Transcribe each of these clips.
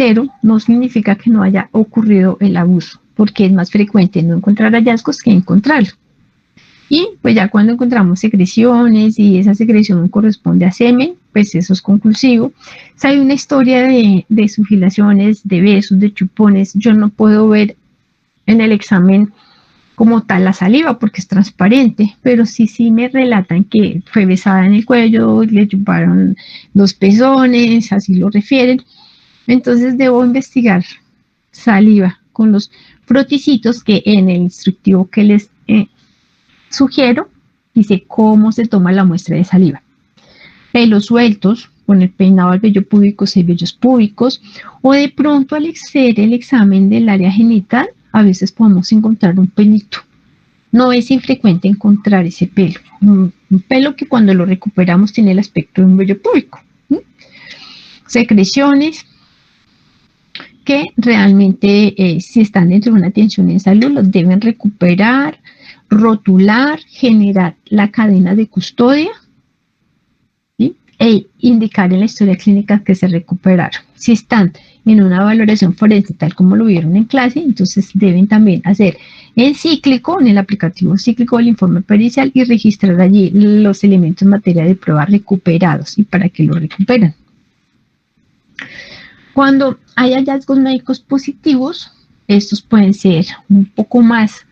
certero no significa que no haya ocurrido el abuso, porque es más frecuente no encontrar hallazgos que encontrarlo. Y pues ya cuando encontramos secreciones y esa secreción corresponde a semen, pues eso es conclusivo. Si hay una historia de sugilaciones, de besos, de chupones, yo no puedo ver en el examen como tal la saliva porque es transparente, pero sí me relatan que fue besada en el cuello, le chuparon los pezones, así lo refieren. Entonces debo investigar saliva con los froticitos que en el instructivo que les sugiero dice cómo se toma la muestra de saliva. Pelos sueltos, con el peinado al vello púbico, 6 vellos púbicos, o de pronto al hacer el examen del área genital, a veces podemos encontrar un pelito. No es infrecuente encontrar ese pelo, un pelo que cuando lo recuperamos tiene el aspecto de un vello púbico. Secreciones que realmente si están dentro de una tensión en salud los deben recuperar, rotular, generar la cadena de custodia, ¿sí? E indicar en la historia clínica que se recuperaron. Si están en una valoración forense tal como lo vieron en clase, entonces deben también hacer en cíclico, en el aplicativo cíclico el informe pericial y registrar allí los elementos en materia de prueba recuperados y para qué los recuperan. Cuando hay hallazgos médicos positivos, estos pueden ser un poco más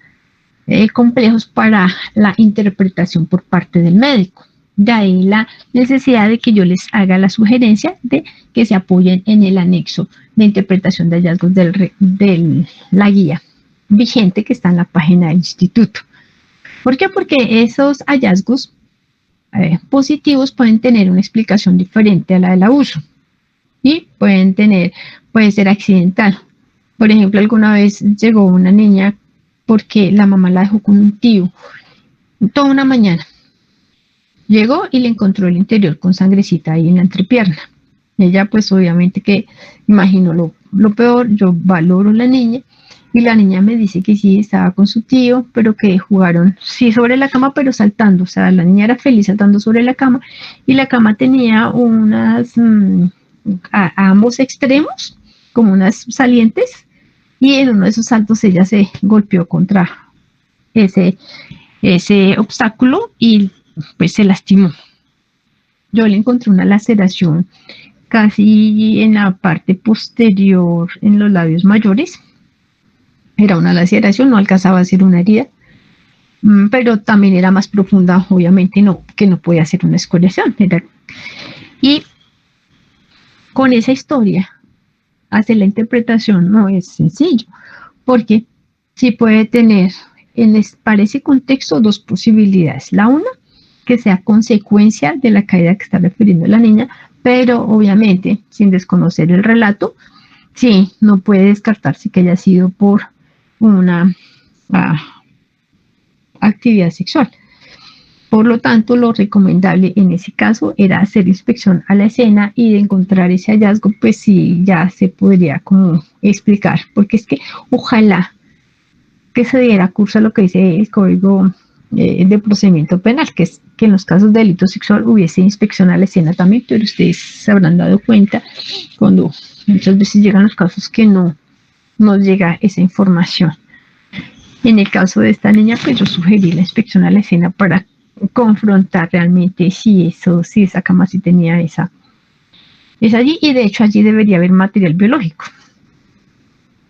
complejos para la interpretación por parte del médico. De ahí la necesidad de que yo les haga la sugerencia de que se apoyen en el anexo de interpretación de hallazgos de la guía vigente que está en la página del instituto. ¿Por qué? Porque esos hallazgos positivos pueden tener una explicación diferente a la del abuso y puede ser accidental. Por ejemplo, alguna vez llegó una niña porque la mamá la dejó con un tío toda una mañana. Llegó y le encontró el interior con sangrecita ahí en la entrepierna. Ella pues obviamente que imaginó lo peor, yo valoro a la niña y la niña me dice que sí, estaba con su tío, pero que jugaron, sí, sobre la cama, pero saltando. O sea, la niña era feliz saltando sobre la cama y la cama tenía unas, a ambos extremos, como unas salientes, y en uno de esos saltos ella se golpeó contra ese obstáculo y pues se lastimó. Yo le encontré una laceración casi en la parte posterior, en los labios mayores. Era una laceración, no alcanzaba a ser una herida, pero también era más profunda, obviamente, que no podía ser una escoriación. Y con esa historia, hacer la interpretación no es sencillo, porque sí puede tener para ese contexto dos posibilidades. La una, que sea consecuencia de la caída que está refiriendo la niña, pero obviamente sin desconocer el relato, sí, no puede descartarse que haya sido por una actividad sexual. Por lo tanto, lo recomendable en ese caso era hacer inspección a la escena y de encontrar ese hallazgo, pues sí, ya se podría como explicar, porque es que ojalá que se diera curso a lo que dice el Código de Procedimiento Penal, que es que en los casos de delito sexual hubiese inspección a la escena también, pero ustedes se habrán dado cuenta cuando muchas veces llegan los casos que no nos llega esa información. En el caso de esta niña, pues yo sugerí la inspección a la escena para confrontar realmente si esa cama sí tenía esa allí, y de hecho allí debería haber material biológico.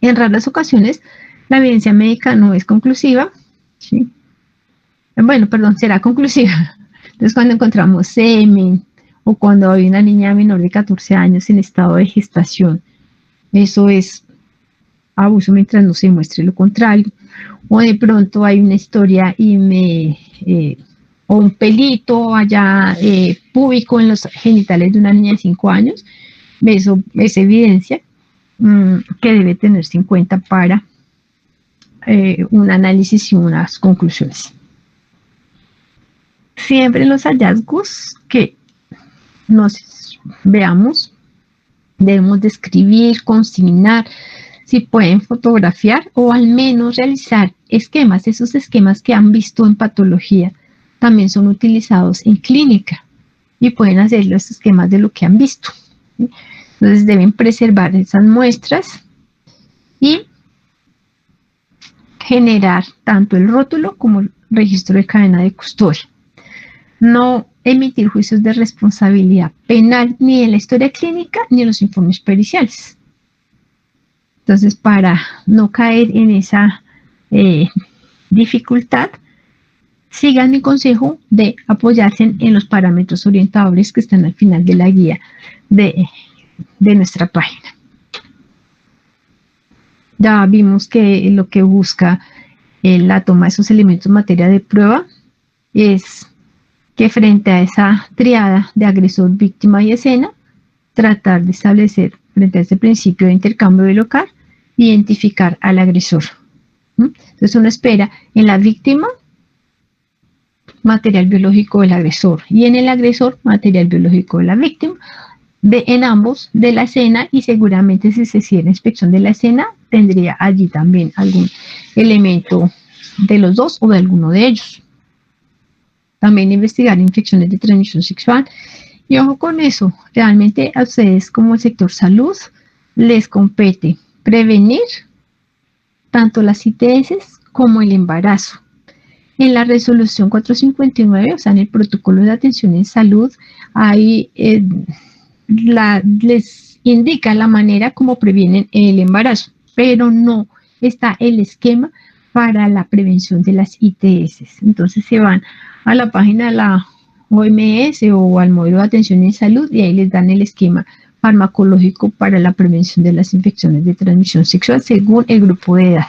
En raras ocasiones la evidencia médica no es conclusiva, ¿sí? Bueno, perdón, será conclusiva. Entonces cuando encontramos semen o cuando hay una niña menor de 14 años en estado de gestación, eso es abuso mientras no se demuestre lo contrario. O de pronto hay una historia o un pelito allá púbico en los genitales de una niña de 5 años, eso es evidencia que debe tenerse en cuenta para un análisis y unas conclusiones. Siempre los hallazgos que nos veamos debemos describir, consignar, si pueden fotografiar o al menos realizar esquemas. Esos esquemas que han visto en patología también son utilizados en clínica y pueden hacer los esquemas de lo que han visto. Entonces deben preservar esas muestras y generar tanto el rótulo como el registro de cadena de custodia. No emitir juicios de responsabilidad penal ni en la historia clínica ni en los informes periciales. Entonces, para no caer en esa dificultad, sigan mi consejo de apoyarse en los parámetros orientadores que están al final de la guía de nuestra página. Ya vimos que lo que busca la toma de esos elementos en materia de prueba es que frente a esa triada de agresor, víctima y escena, tratar de establecer frente a ese principio de intercambio de local, identificar al agresor. Entonces uno espera en la víctima material biológico del agresor y en el agresor material biológico de la víctima, en ambos de la escena, y seguramente si se hiciera inspección de la escena tendría allí también algún elemento de los dos o de alguno de ellos. También investigar infecciones de transmisión sexual. Y ojo con eso, realmente a ustedes como el sector salud les compete prevenir tanto las ITS como el embarazo. En la resolución 459, o sea, en el protocolo de atención en salud, ahí les indica la manera como previenen el embarazo, pero no está el esquema para la prevención de las ITS. Entonces se van a la página de la OMS o al modelo de atención en salud y ahí les dan el esquema farmacológico para la prevención de las infecciones de transmisión sexual según el grupo de edad.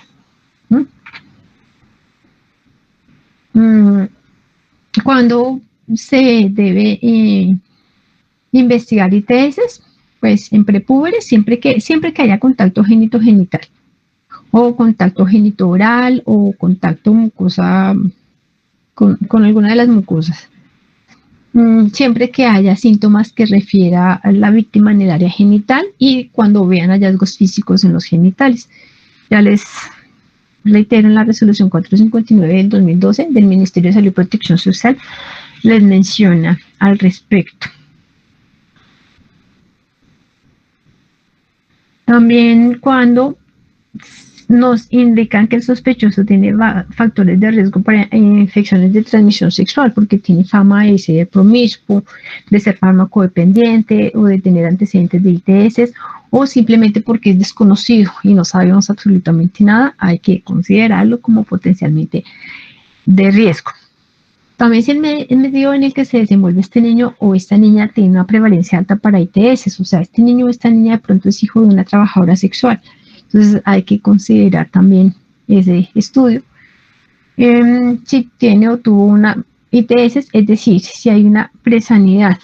Cuando se debe investigar ITS, pues en prepúberes, siempre que haya contacto genitogenital o contacto genitooral o contacto mucosa con alguna de las mucosas. Siempre que haya síntomas que refiera a la víctima en el área genital y cuando vean hallazgos físicos en los genitales. Ya les reitero, en la resolución 459 del 2012 del Ministerio de Salud y Protección Social les menciona al respecto. También cuando nos indican que el sospechoso tiene factores de riesgo para infecciones de transmisión sexual, porque tiene fama de ser promiscuo, de ser farmacodependiente o de tener antecedentes de ITS, o simplemente porque es desconocido y no sabemos absolutamente nada, hay que considerarlo como potencialmente de riesgo. También si el medio en el que se desenvuelve este niño o esta niña tiene una prevalencia alta para ITS, o sea, este niño o esta niña de pronto es hijo de una trabajadora sexual. Entonces hay que considerar también ese estudio. Si tiene o tuvo una ITS, es decir, si hay una presanidad,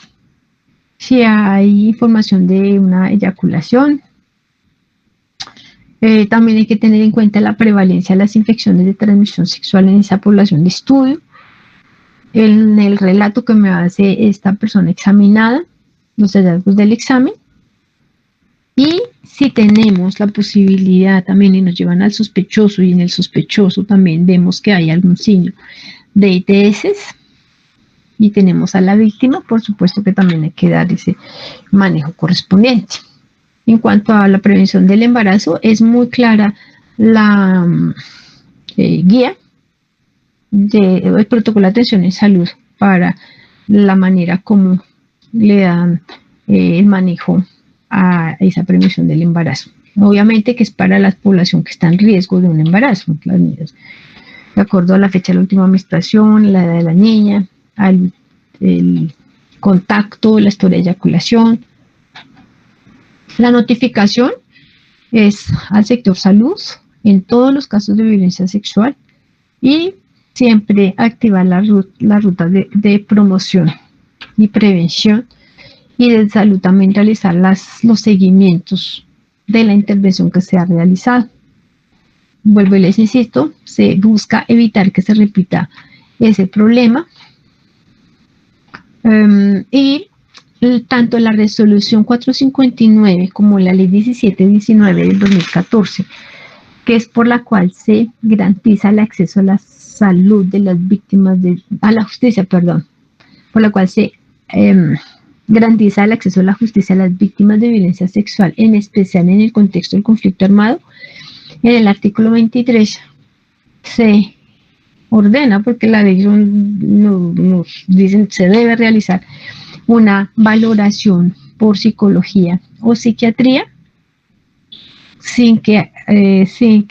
si hay información de una eyaculación. También hay que tener en cuenta la prevalencia de las infecciones de transmisión sexual en esa población de estudio. En el relato que me hace esta persona examinada, los hallazgos del examen. Y si tenemos la posibilidad también y nos llevan al sospechoso y en el sospechoso también vemos que hay algún signo de ITS y tenemos a la víctima, por supuesto que también hay que dar ese manejo correspondiente. En cuanto a la prevención del embarazo, es muy clara la guía del protocolo de atención en salud para la manera como le dan el manejo a esa prevención del embarazo. Obviamente que es para la población que está en riesgo de un embarazo, las niñas, de acuerdo a la fecha de la última menstruación, la edad de la niña, el contacto, la historia de eyaculación. La notificación es al sector salud en todos los casos de violencia sexual y siempre activar las rutas de promoción y prevención, y de salud también realizar los seguimientos de la intervención que se ha realizado. Vuelvo y les insisto, se busca evitar que se repita ese problema. Y tanto la resolución 459 como la ley 1719 del 2014, que es por la cual se garantiza el acceso a la salud de las víctimas, a la justicia, perdón, por la cual se garantiza el acceso a la justicia a las víctimas de violencia sexual, en especial en el contexto del conflicto armado. En el artículo 23 se ordena, porque la ley nos dicen se debe realizar una valoración por psicología o psiquiatría sin que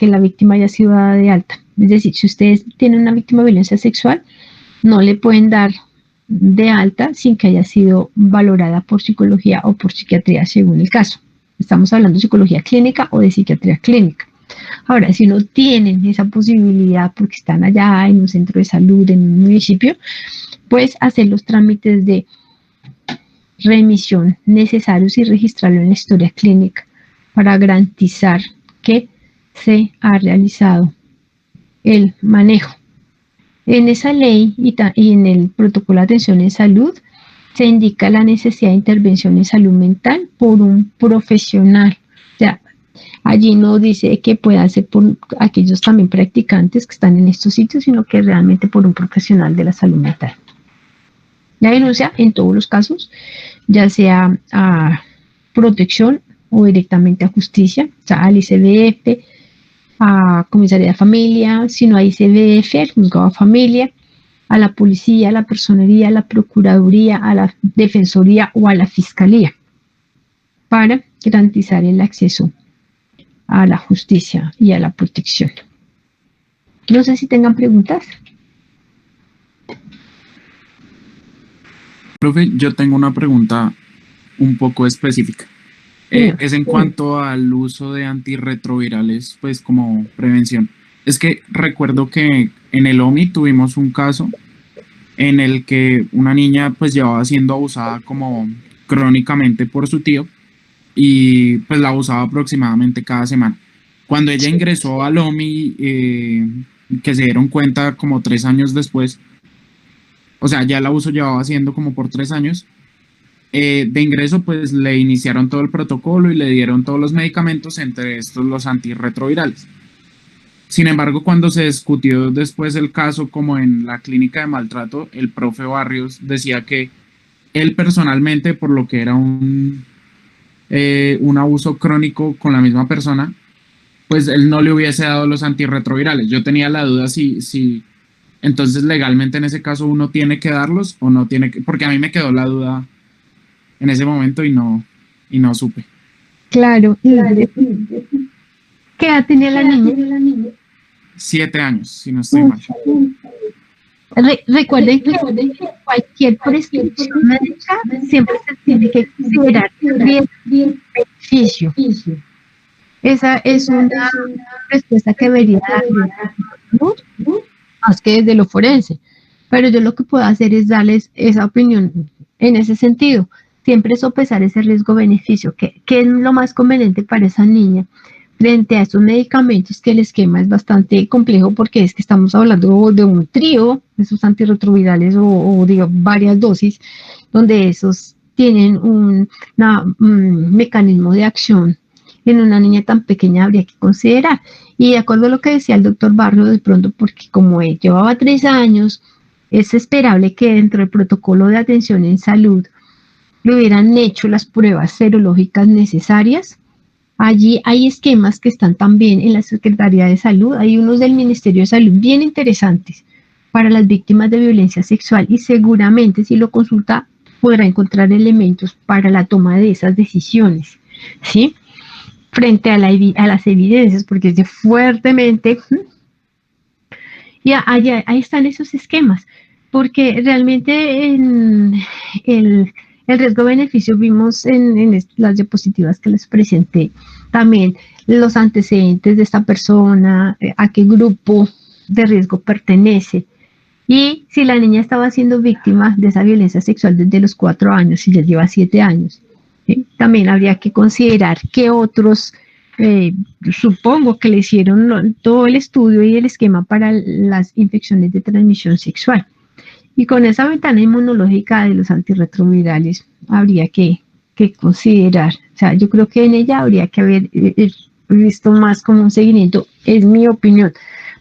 la víctima haya sido dada de alta. Es decir, si ustedes tienen una víctima de violencia sexual, no le pueden dar de alta sin que haya sido valorada por psicología o por psiquiatría según el caso. Estamos hablando de psicología clínica o de psiquiatría clínica. Ahora, si no tienen esa posibilidad porque están allá en un centro de salud, en un municipio, pues hacer los trámites de remisión necesarios y registrarlo en la historia clínica para garantizar que se ha realizado el manejo. En esa ley y en el protocolo de atención en salud se indica la necesidad de intervención en salud mental por un profesional. O sea, allí no dice que pueda ser por aquellos también practicantes que están en estos sitios, sino que realmente por un profesional de la salud mental. La denuncia en todos los casos, ya sea a protección o directamente a justicia, o sea, al ICBF, a comisaría de familia, si no hay ICBF, al juzgado de familia, a la policía, a la personería, a la procuraduría, a la defensoría o a la fiscalía, para garantizar el acceso a la justicia y a la protección. No sé si tengan preguntas. Profe, yo tengo una pregunta un poco específica. Es en cuanto al uso de antirretrovirales, pues como prevención. Es que recuerdo que en el OMI tuvimos un caso en el que una niña pues llevaba siendo abusada como crónicamente por su tío y pues la abusaba aproximadamente cada semana. Cuando ella ingresó al OMI, que se dieron cuenta como 3 años después, o sea, ya el abuso llevaba siendo como por 3 años, de ingreso pues le iniciaron todo el protocolo y le dieron todos los medicamentos, entre estos los antirretrovirales. Sin embargo, cuando se discutió después el caso como en la clínica de maltrato, el profe Barrios decía que él personalmente, por lo que era un abuso crónico con la misma persona, pues él no le hubiese dado los antirretrovirales. Yo tenía la duda si entonces legalmente en ese caso uno tiene que darlos o no tiene que, porque a mí me quedó la duda en ese momento y no supe. Claro. ¿Qué edad tenía la niña? 7 años, si no estoy mal. Recuerden que cualquier prescripción médica siempre se tiene que considerar riesgo-beneficio. Esa es una respuesta que debería dar más que desde lo forense. Pero yo lo que puedo hacer es darles esa opinión en ese sentido. Siempre sopesar ese riesgo-beneficio, que es lo más conveniente para esa niña frente a estos medicamentos, que el esquema es bastante complejo porque es que estamos hablando de un trío, de esos antirretrovirales o digo, varias dosis, donde esos tienen un mecanismo de acción en una niña tan pequeña habría que considerar. Y de acuerdo a lo que decía el doctor Barrio, de pronto, porque como él llevaba 3 años, es esperable que dentro del protocolo de atención en salud le hubieran hecho las pruebas serológicas necesarias. Allí hay esquemas que están también en la Secretaría de Salud, hay unos del Ministerio de Salud bien interesantes para las víctimas de violencia sexual y seguramente si lo consulta podrá encontrar elementos para la toma de esas decisiones, ¿sí? Frente a las evidencias, porque es de fuertemente, y ahí están esos esquemas, porque realmente en el riesgo-beneficio vimos en las diapositivas que les presenté también los antecedentes de esta persona, a qué grupo de riesgo pertenece, y si la niña estaba siendo víctima de esa violencia sexual desde los 4 años y ya lleva 7 años. También habría que considerar qué otros, supongo que le hicieron todo el estudio y el esquema para las infecciones de transmisión sexual. Y con esa ventana inmunológica de los antirretrovirales habría que considerar. O sea, yo creo que en ella habría que haber visto más como un seguimiento, es mi opinión,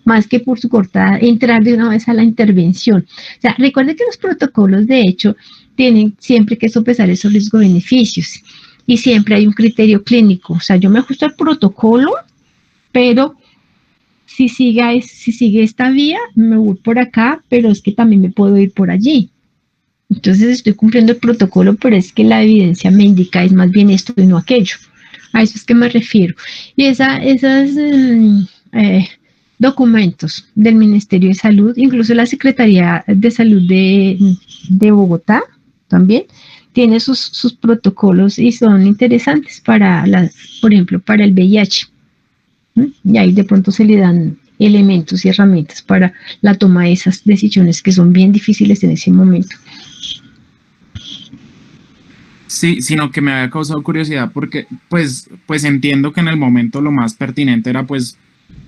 más que por su cortada, entrar de una vez a la intervención. O sea, recuerde que los protocolos, de hecho, tienen siempre que sopesar esos riesgos-beneficios y siempre hay un criterio clínico. O sea, yo me ajusto al protocolo, pero si sigue esta vía, me voy por acá, pero es que también me puedo ir por allí. Entonces estoy cumpliendo el protocolo, pero es que la evidencia me indica es más bien esto y no aquello. A eso es que me refiero. Y esas documentos del Ministerio de Salud, incluso la Secretaría de Salud de Bogotá también, tiene sus protocolos y son interesantes para por ejemplo, para el VIH. Y ahí de pronto se le dan elementos y herramientas para la toma de esas decisiones que son bien difíciles en ese momento. Sí, sino que me había causado curiosidad porque pues entiendo que en el momento lo más pertinente era pues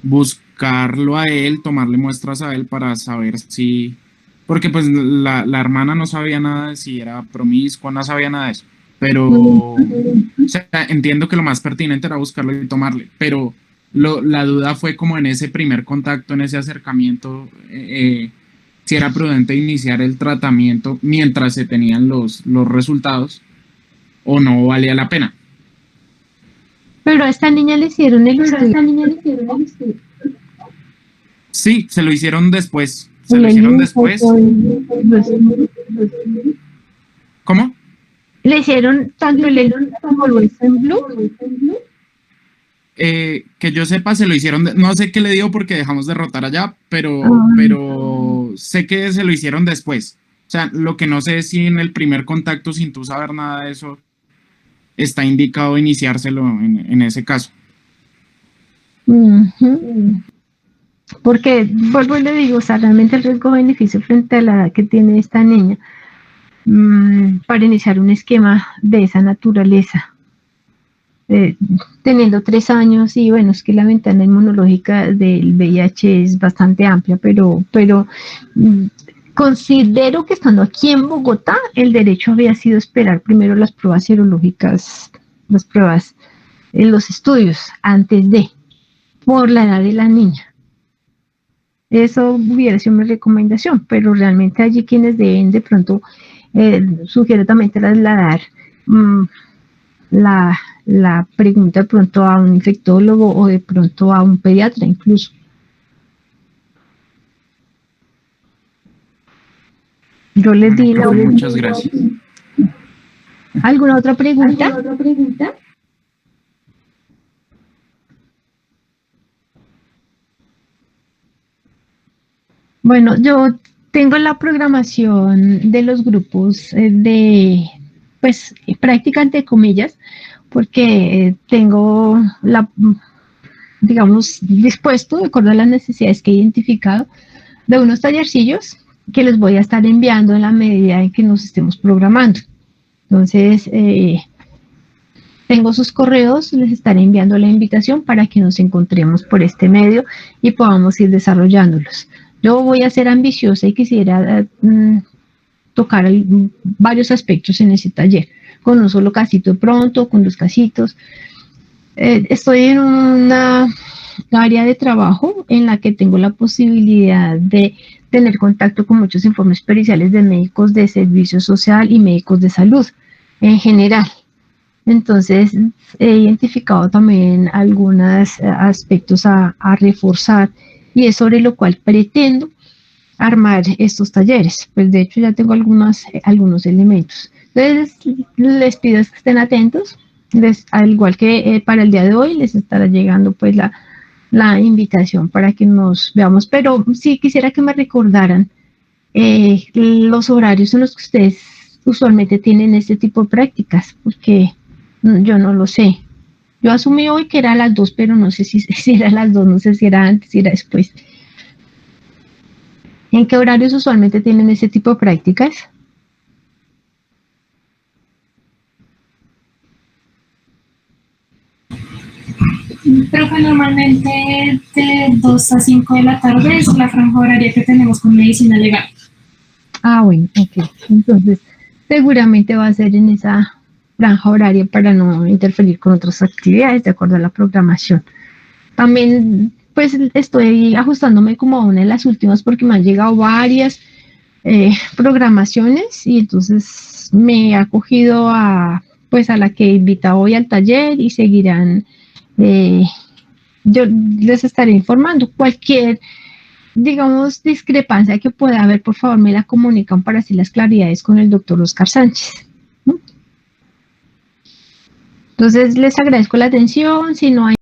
buscarlo a él, tomarle muestras a él para saber si, porque pues la hermana no sabía nada de si era promiscua, no sabía nada de eso, pero o sea, entiendo que lo más pertinente era buscarlo y tomarle, pero la duda fue como en ese primer contacto, en ese acercamiento, si era prudente iniciar el tratamiento mientras se tenían los resultados o no valía la pena. Pero a esta niña le hicieron el estudio. Sí, se lo hicieron después. Se lo hicieron después. ¿Cómo? Le hicieron tanto el como lo hizo en Blue. Que yo sepa, se lo hicieron. No sé qué le dio porque dejamos de rotar allá, pero sé que se lo hicieron después. O sea, lo que no sé es si en el primer contacto, sin tú saber nada de eso, está indicado iniciárselo en ese caso. Porque, vuelvo y le digo, o sea, realmente el riesgo-beneficio frente a la edad que tiene esta niña para iniciar un esquema de esa naturaleza, teniendo 3 años, y bueno, es que la ventana inmunológica del VIH es bastante amplia, pero considero que estando aquí en Bogotá, el derecho había sido esperar primero las pruebas serológicas, las pruebas en los estudios, antes de, por la edad de la niña. Eso hubiera sido mi recomendación, pero realmente allí quienes deben de pronto, sugiero también trasladar la pregunta de pronto a un infectólogo o de pronto a un pediatra incluso. Yo les di la... Muchas gracias. ¿Alguna otra pregunta? Bueno, yo tengo la programación de los grupos de, pues, práctica entre comillas, porque tengo digamos, dispuesto, de acuerdo a las necesidades que he identificado, de unos tallercillos que les voy a estar enviando en la medida en que nos estemos programando. Entonces, tengo sus correos, les estaré enviando la invitación para que nos encontremos por este medio y podamos ir desarrollándolos. Yo voy a ser ambiciosa y quisiera tocar varios aspectos en ese taller, con un solo casito de pronto, con 2 casitos. Estoy en una área de trabajo en la que tengo la posibilidad de tener contacto con muchos informes periciales de médicos de servicio social y médicos de salud en general. Entonces, he identificado también algunos aspectos a reforzar y es sobre lo cual pretendo armar estos talleres. Pues de hecho ya tengo algunos elementos. Entonces, les pido que estén atentos. Al igual que para el día de hoy, les estará llegando pues la invitación para que nos veamos. Pero sí quisiera que me recordaran los horarios en los que ustedes usualmente tienen este tipo de prácticas, porque yo no lo sé. Yo asumí hoy que era a las 2, pero no sé si era a las 2, no sé si era antes, si era después. ¿En qué horarios usualmente tienen ese tipo de prácticas? Creo que normalmente de 2 a 5 de la tarde es la franja horaria que tenemos con medicina legal. Ah, bueno, ok. Entonces, seguramente va a ser en esa franja horaria para no interferir con otras actividades de acuerdo a la programación. También, pues, estoy ajustándome como a una de las últimas porque me han llegado varias programaciones y entonces me he acogido a la que invita hoy al taller y seguirán, yo les estaré informando. Cualquier, digamos, discrepancia que pueda haber, por favor, me la comunican para hacer las claridades con el doctor Oscar Sánchez. Entonces, les agradezco la atención. Si no hay